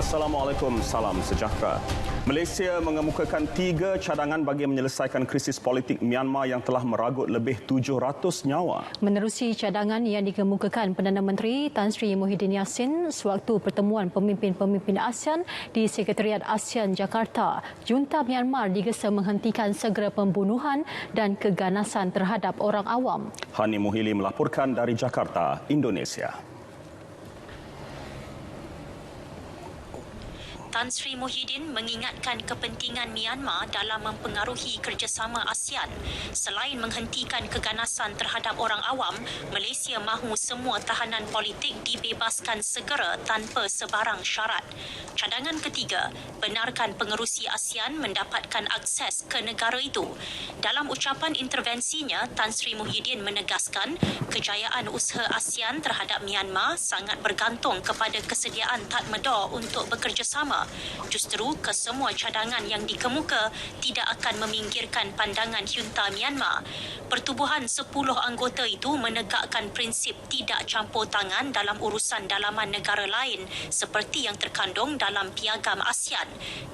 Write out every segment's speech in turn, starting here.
Assalamualaikum, salam sejahtera. Malaysia mengemukakan 3 cadangan bagi menyelesaikan krisis politik Myanmar yang telah meragut lebih 700 nyawa. Menerusi cadangan yang dikemukakan Perdana Menteri Tan Sri Muhyiddin Yassin sewaktu pertemuan pemimpin-pemimpin ASEAN di Sekretariat ASEAN Jakarta, junta Myanmar digesa menghentikan segera pembunuhan dan keganasan terhadap orang awam. Hani Muhili melaporkan dari Jakarta, Indonesia. Tan Sri Muhyiddin mengingatkan kepentingan Myanmar dalam mempengaruhi kerjasama ASEAN. Selain menghentikan keganasan terhadap orang awam, Malaysia mahu semua tahanan politik dibebaskan segera tanpa sebarang syarat. Cadangan ketiga, benarkan pengerusi ASEAN mendapatkan akses ke negara itu. Dalam ucapan intervensinya, Tan Sri Muhyiddin menegaskan kejayaan usaha ASEAN terhadap Myanmar sangat bergantung kepada kesediaan Tatmadaw untuk bekerjasama. Justru kesemua cadangan yang dikemuka tidak akan meminggirkan pandangan junta Myanmar. Pertubuhan 10 anggota itu menegakkan prinsip tidak campur tangan dalam urusan dalaman negara lain seperti yang terkandung dalam piagam ASEAN.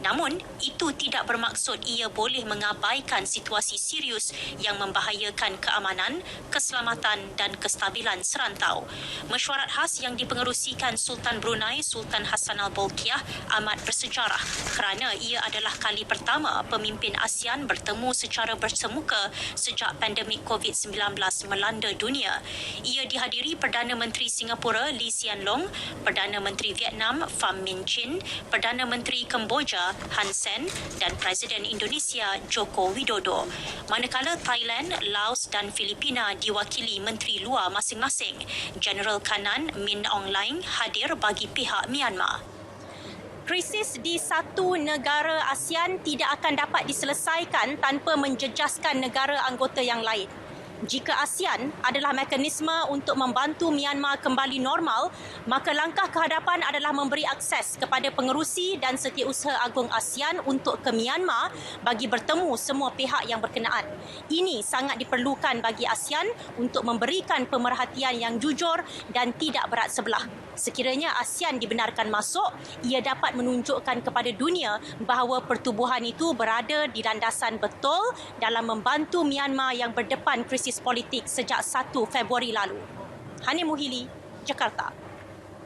Namun, itu tidak bermaksud ia boleh mengabaikan situasi serius yang membahayakan keamanan, keselamatan dan kestabilan serantau. Mesyuarat khas yang dipengerusikan Sultan Brunei Sultan Hassanal Bolkiah amat bersejarah kerana ia adalah kali pertama pemimpin ASEAN bertemu secara bersemuka sejak pandemik COVID-19 melanda dunia. Ia dihadiri Perdana Menteri Singapura Lee Hsien Loong, Perdana Menteri Vietnam Pham Minh Chinh, Perdana Menteri Kemboja Hun Sen dan Presiden Indonesia Joko Widodo. Manakala Thailand, Laos dan Filipina diwakili Menteri Luar masing-masing. Jeneral Kanan Min Aung Hlaing hadir bagi pihak Myanmar. Krisis di satu negara ASEAN tidak akan dapat diselesaikan tanpa menjejaskan negara anggota yang lain. Jika ASEAN adalah mekanisme untuk membantu Myanmar kembali normal, maka langkah kehadapan adalah memberi akses kepada pengerusi dan setiausaha agung ASEAN untuk ke Myanmar bagi bertemu semua pihak yang berkenaan. Ini sangat diperlukan bagi ASEAN untuk memberikan pemerhatian yang jujur dan tidak berat sebelah. Sekiranya ASEAN dibenarkan masuk, ia dapat menunjukkan kepada dunia bahawa pertubuhan itu berada di landasan betul dalam membantu Myanmar yang berdepan krisis politik sejak 1 Februari lalu. Hani Muhili, Jakarta.